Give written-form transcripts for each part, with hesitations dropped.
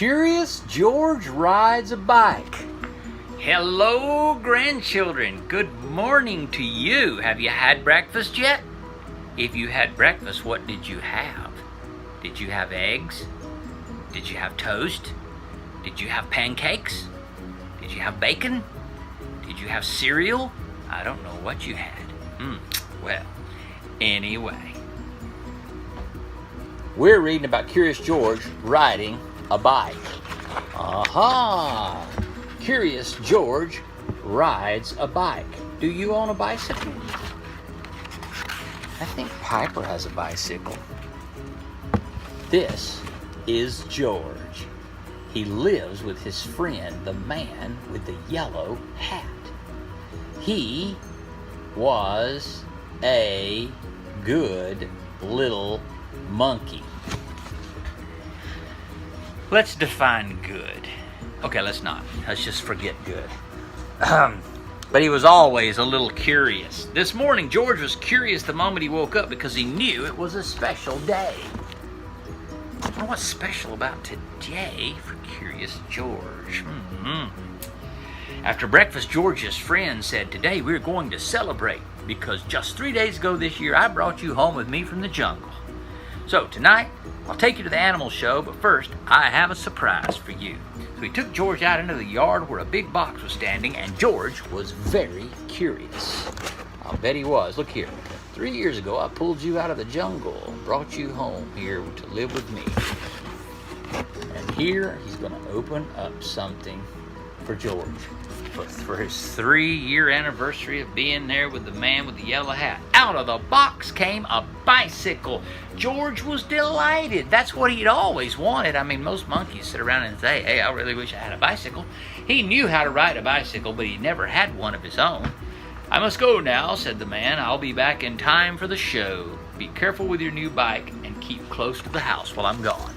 Curious George rides a bike. Hello, grandchildren. Good morning to you. Have you had breakfast yet? If you had breakfast, what did you have? Did you have eggs? Did you have toast? Did you have pancakes? Did you have bacon? Did you have cereal? I don't know what you had. Well, anyway. We're reading about Curious George riding a bike. Aha! Curious George rides a bike. Do you own a bicycle? I think Piper has a bicycle. This is George. He lives with his friend, the man with the yellow hat. He was a good little monkey. Let's define good. Okay, let's not. Let's just forget good. But he was always a little curious. This morning, George was curious the moment he woke up because he knew it was a special day. I don't know what's special about today for Curious George. After breakfast, George's friend said, "Today we're going to celebrate because just 3 days ago this year, I brought you home with me from the jungle. So tonight, I'll take you to the animal show, but first, I have a surprise for you." So he took George out into the yard where a big box was standing, and George was very curious. I'll bet he was. Look here. 3 years ago, I pulled you out of the jungle and brought you home here to live with me. And here, he's going to open up something for George. For his 3-year anniversary of being there with the man with the yellow hat. Out of the box came a bicycle. George was delighted. That's what he'd always wanted. I mean, most monkeys sit around and say, "Hey, I really wish I had a bicycle." He knew how to ride a bicycle, but he never had one of his own. "I must go now," said the man. "I'll be back in time for the show. Be careful with your new bike and keep close to the house while I'm gone."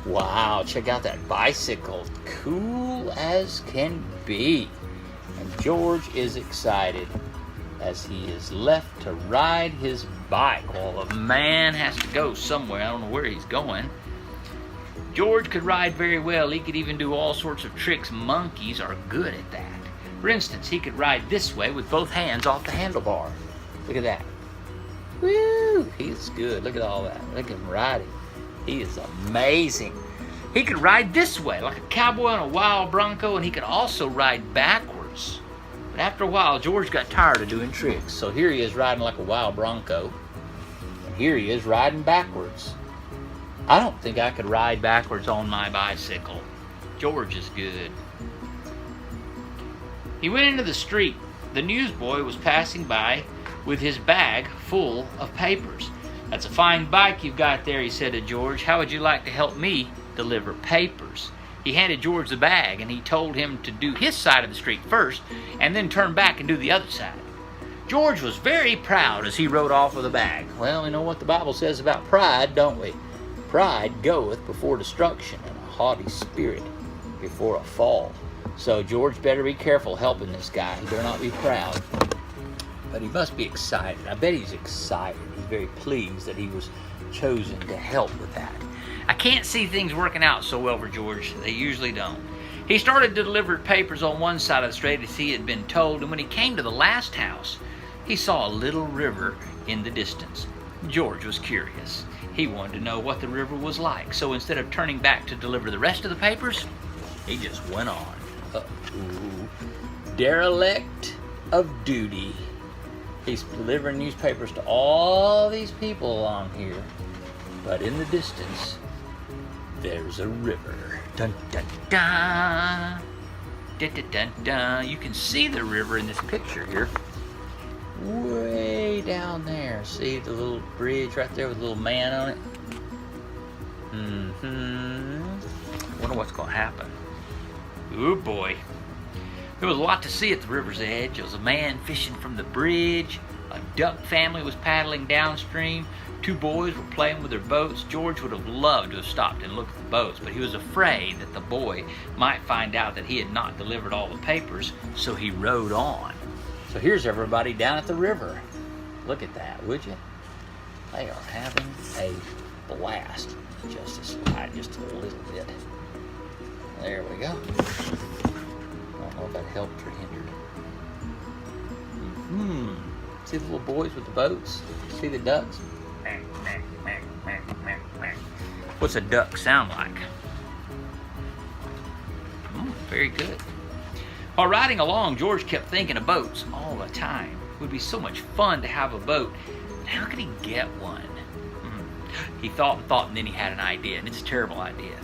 Wow, check out that bicycle. Cool as can be. And George is excited as he is left to ride his bike. Well, the man has to go somewhere. I don't know where he's going. George could ride very well. He could even do all sorts of tricks. Monkeys are good at that. For instance, he could ride this way with both hands off the handlebar. Look at that. Woo! He's good. Look at all that. Look at him riding. He is amazing. He could ride this way like a cowboy on a wild bronco, and he could also ride backwards. But after a while, George got tired of doing tricks. So here he is riding like a wild bronco, and here he is riding backwards. I don't think I could ride backwards on my bicycle. George is good. He went into the street. The newsboy was passing by with his bag full of papers. "That's a fine bike you've got there," he said to George. "How would you like to help me deliver papers?" He handed George the bag, and he told him to do his side of the street first, and then turn back and do the other side. George was very proud as he rode off with the bag. Well, we know what the Bible says about pride, don't we? Pride goeth before destruction, and a haughty spirit before a fall. So George better be careful helping this guy. He better not be proud. But he must be excited. I bet he's excited. He's very pleased that he was chosen to help with that. I can't see things working out so well for George. They usually don't. He started to deliver papers on one side of the street as he had been told, and when he came to the last house, he saw a little river in the distance. George was curious. He wanted to know what the river was like, so instead of turning back to deliver the rest of the papers, he just went on. Derelict of duty. He's delivering newspapers to all these people along here, but in the distance, there's a river. Dun dun dun. Dun dun dun dun. You can see the river in this picture here. Way down there. See the little bridge right there with a little man on it? Wonder what's going to happen. Oh boy. There was a lot to see at the river's edge. There was a man fishing from the bridge. A duck family was paddling downstream. 2 boys were playing with their boats. George would have loved to have stopped and looked at the boats, but he was afraid that the boy might find out that he had not delivered all the papers, so he rode on. So here's everybody down at the river. Look at that, would you? They are having a blast. Just a slide, just a little bit. go. I don't know if that helped or hindered. See the little boys with the boats? See the ducks? What's a duck sound like? Very good. While riding along, George kept thinking of boats all the time. It would be so much fun to have a boat. But how could he get one? He thought and thought, and then he had an idea, and it's a terrible idea.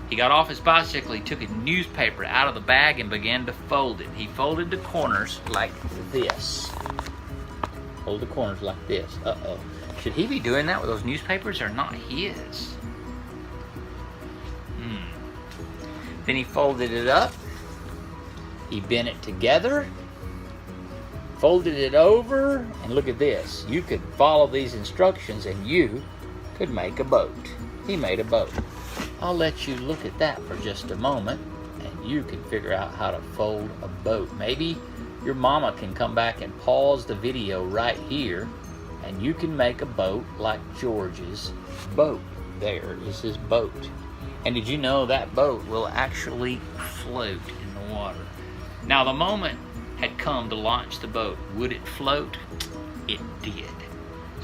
He got off his bicycle, he took a newspaper out of the bag and began to fold it. He folded the corners like this. Fold the corners like this. Uh-oh. Should he be doing that with those newspapers? They're not his. Then he folded it up. He bent it together. Folded it over. And look at this. You could follow these instructions and you could make a boat. He made a boat. I'll let you look at that for just a moment and you can figure out how to fold a boat. Maybe your mama can come back and pause the video right here and you can make a boat like George's boat. There is his boat. And did you know that boat will actually float in the water? Now the moment had come to launch the boat. Would it float? It did.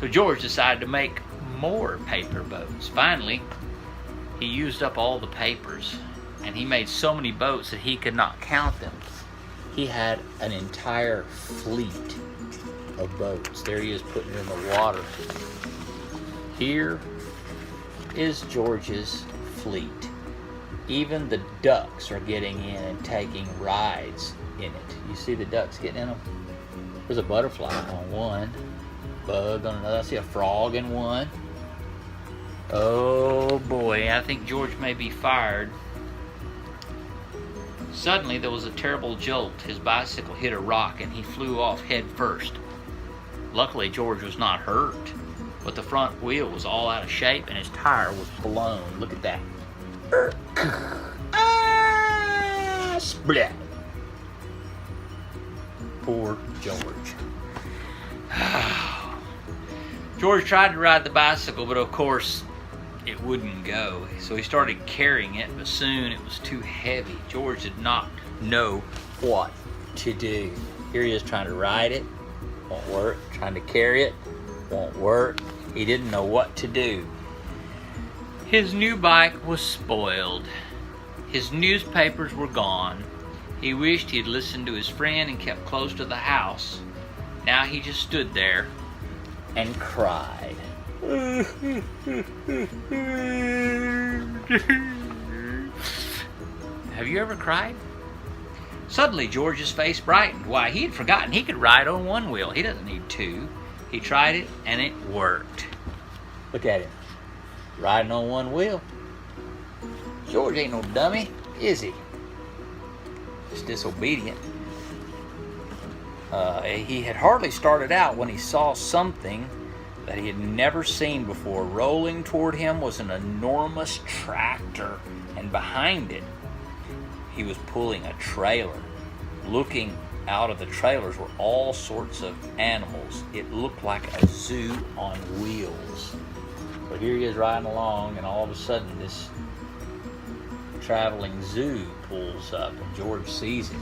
So George decided to make more paper boats. Finally, he used up all the papers and he made so many boats that he could not count them. He had an entire fleet of boats. There he is putting it in the water. Here is George's fleet. Even the ducks are getting in and taking rides in it. You see the ducks getting in them? There's a butterfly on one, bug on another. I see a frog in one. Oh boy, I think George may be fired. Suddenly there was a terrible jolt. His bicycle hit a rock and he flew off head first. Luckily George was not hurt, but the front wheel was all out of shape and his tire was blown. Look at that. Split. Poor George. George tried to ride the bicycle, but of course it wouldn't go. So he started carrying it, but soon it was too heavy. George did not know what to do. Here he is trying to ride it. Won't work. Trying to carry it. Won't work. He didn't know what to do. His new bike was spoiled. His newspapers were gone. He wished he had listened to his friend and kept close to the house. Now he just stood there and cried. Have you ever cried? Suddenly George's face brightened. Why, he had forgotten he could ride on one wheel. He doesn't need two. He tried it and it worked. Look at him. Riding on one wheel. George ain't no dummy, is he? Just disobedient. He had hardly started out when he saw something that he had never seen before. Rolling toward him was an enormous tractor, and behind it, he was pulling a trailer. Looking out of the trailers were all sorts of animals. It looked like a zoo on wheels. So here he is riding along, and all of a sudden this traveling zoo pulls up, and George sees it.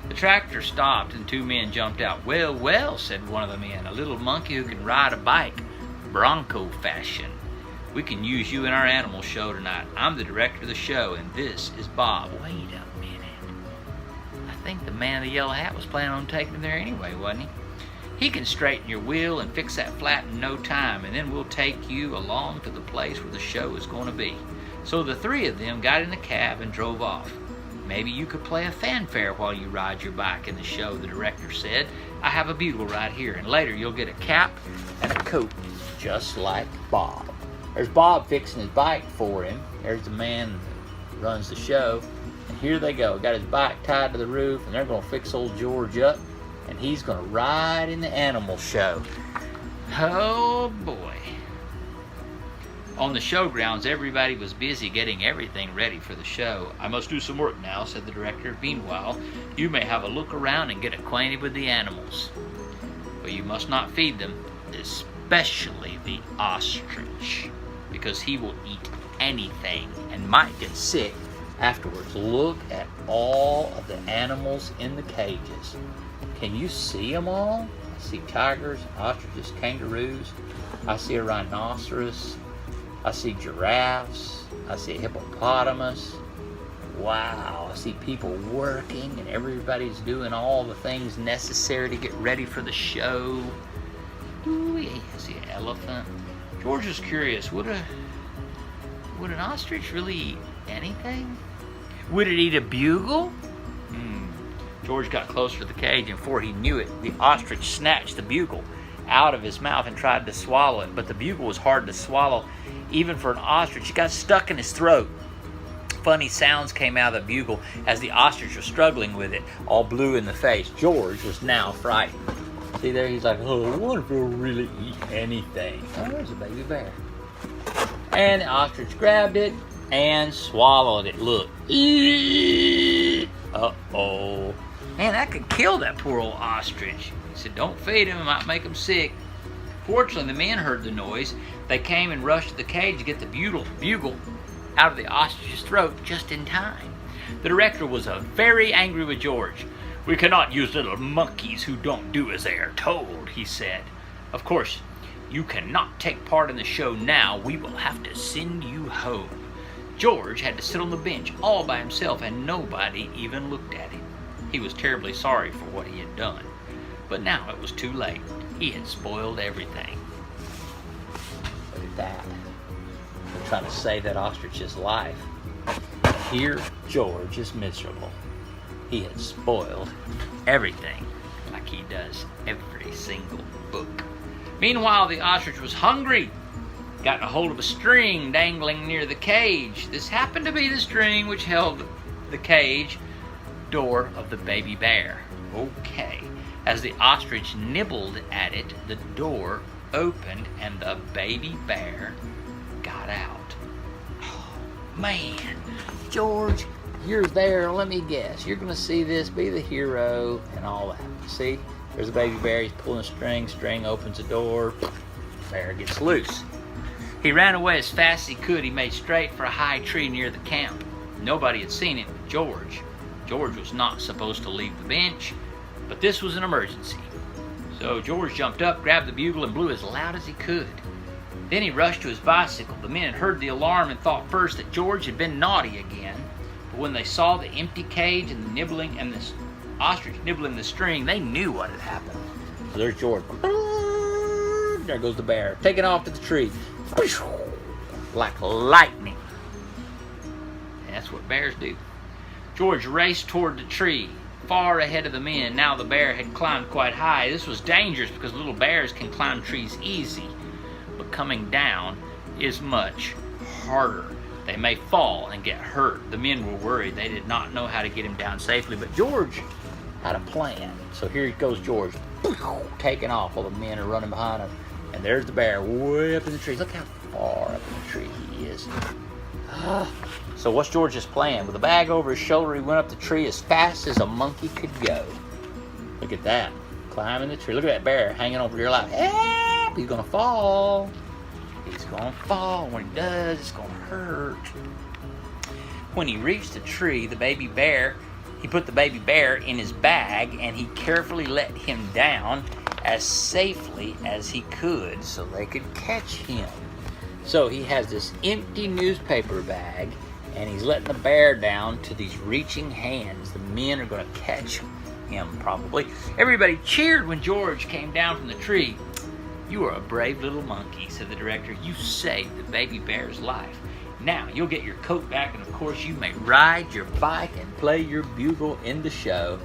The tractor stopped, and two men jumped out. "Well, well," said one of the men, "a little monkey who can ride a bike, Bronco fashion. We can use you in our animal show tonight. I'm the director of the show, and this is Bob." Wait a minute. I think the man in the yellow hat was planning on taking him there anyway, wasn't he? "He can straighten your wheel and fix that flat in no time, and then we'll take you along to the place where the show is going to be." So the three of them got in the cab and drove off. "Maybe you could play a fanfare while you ride your bike in the show," the director said. "I have a bugle right here, and later you'll get a cap and a coat, just like Bob." There's Bob fixing his bike for him. There's the man that runs the show. And here they go. Got his bike tied to the roof, and they're going to fix old George up, and he's going to ride in the animal show. Oh, boy. On the showgrounds, everybody was busy getting everything ready for the show. "I must do some work now," said the director. "Meanwhile, you may have a look around and get acquainted with the animals. But you must not feed them, especially the ostrich, because he will eat anything and might get sick afterwards. Look at all of the animals in the cages. Can you see them all? I see tigers, ostriches, kangaroos. I see a rhinoceros. I see giraffes. I see a hippopotamus. Wow, I see people working and everybody's doing all the things necessary to get ready for the show. Ooh, yeah, I see an elephant. George is curious, would an ostrich really eat anything? Would it eat a bugle? George got closer to the cage, and before he knew it, the ostrich snatched the bugle out of his mouth and tried to swallow it. But the bugle was hard to swallow, even for an ostrich. It got stuck in his throat. Funny sounds came out of the bugle as the ostrich was struggling with it, all blue in the face. George was now frightened. See there, he's like, oh, I wonder if it'll really eat anything. Oh, there's a baby bear. And the ostrich grabbed it and swallowed it. Look. Uh-oh. Man, that could kill that poor old ostrich. He said, don't feed him, it might make him sick. Fortunately, the men heard the noise. They came and rushed to the cage to get the bugle out of the ostrich's throat just in time. The director was very angry with George. We cannot use little monkeys who don't do as they are told, he said. Of course, you cannot take part in the show now. We will have to send you home. George had to sit on the bench all by himself, and nobody even looked at him. He was terribly sorry for what he had done. But now it was too late. He had spoiled everything. Look at that. They're trying to save that ostrich's life. Here, George is miserable. He had spoiled everything, like he does every single book. Meanwhile, the ostrich was hungry. Got a hold of a string dangling near the cage. This happened to be the string which held the cage door of the baby bear. Okay. As the ostrich nibbled at it, the door opened and the baby bear got out. Oh, man. George, you're there. Let me guess. You're going to see this, be the hero, and all that. See? There's a baby bear. He's pulling a string. String opens the door. Bear gets loose. He ran away as fast as he could. He made straight for a high tree near the camp. Nobody had seen it but George. George was not supposed to leave the bench, but this was an emergency. So George jumped up, grabbed the bugle, and blew as loud as he could. Then he rushed to his bicycle. The men had heard the alarm and thought first that George had been naughty again. But when they saw the empty cage and the nibbling and this ostrich nibbling the string, they knew what had happened. So there's George. There goes the bear, taking off to the tree. Like lightning. And that's what bears do. George raced toward the tree, far ahead of the men. Now the bear had climbed quite high. This was dangerous because little bears can climb trees easy, but coming down is much harder. They may fall and get hurt. The men were worried. They did not know how to get him down safely, but George had a plan. So here goes George, taking off while the men are running behind him. And there's the bear way up in the tree. Look how far up in the tree he is. So what's George's plan? With a bag over his shoulder, he went up the tree as fast as a monkey could go. Look at that. Climbing the tree. Look at that bear hanging over your life. Help! He's going to fall. He's going to fall. When he does, it's going to hurt. When he reached the tree, the baby bear, he put the baby bear in his bag and he carefully let him down as safely as he could so they could catch him. So he has this empty newspaper bag and he's letting the bear down to these reaching hands. The men are going to catch him probably. Everybody cheered when George came down from the tree. "You are a brave little monkey," said the director. "You saved the baby bear's life. Now you'll get your coat back and of course you may ride your bike and play your bugle in the show."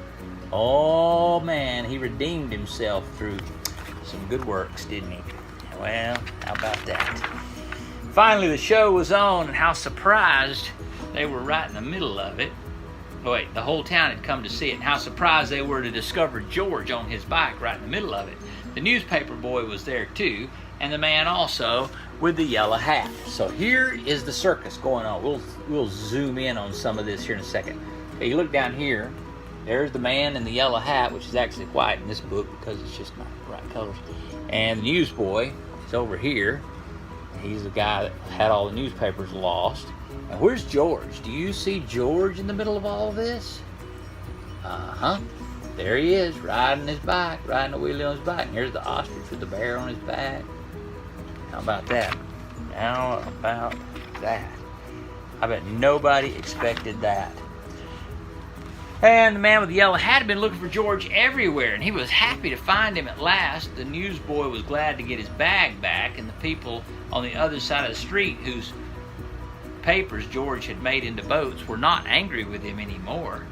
Oh man, he redeemed himself through some good works, didn't he? Well, how about that? Finally, the show was on, and how surprised they were right in the middle of it. Wait, the whole town had come to see it, and how surprised they were to discover George on his bike right in the middle of it. The newspaper boy was there too, and the man also with the yellow hat. So here is the circus going on. We'll zoom in on some of this here in a second. Okay, you look down here. There's the man in the yellow hat, which is actually white in this book because it's just not the right colors. And the newsboy is is over here. He's the guy that had all the newspapers lost. And where's George? Do you see George in the middle of all of this? Uh-huh. There he is, riding his bike, riding a wheelie on his bike. And here's the ostrich with the bear on his back. How about that? How about that? I bet nobody expected that. And the man with the yellow hat had been looking for George everywhere, and he was happy to find him at last. The newsboy was glad to get his bag back, and the people on the other side of the street whose papers George had made into boats were not angry with him anymore.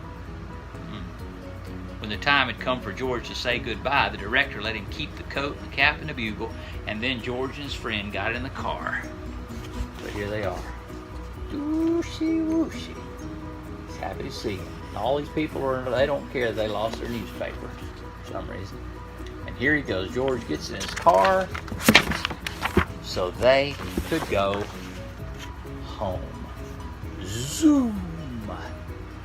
When the time had come for George to say goodbye, the director let him keep the coat and the cap and the bugle, and then George and his friend got in the car. But here they are. Wooshy, wooshy. He's happy to see him. And all these people, they don't care they lost their newspaper for some reason. And here he goes. George gets in his car so they could go home. Zoom!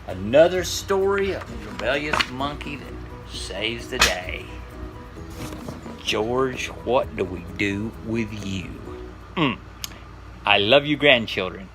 Another story of a rebellious monkey that saves the day. George, what do we do with you? I love you, grandchildren.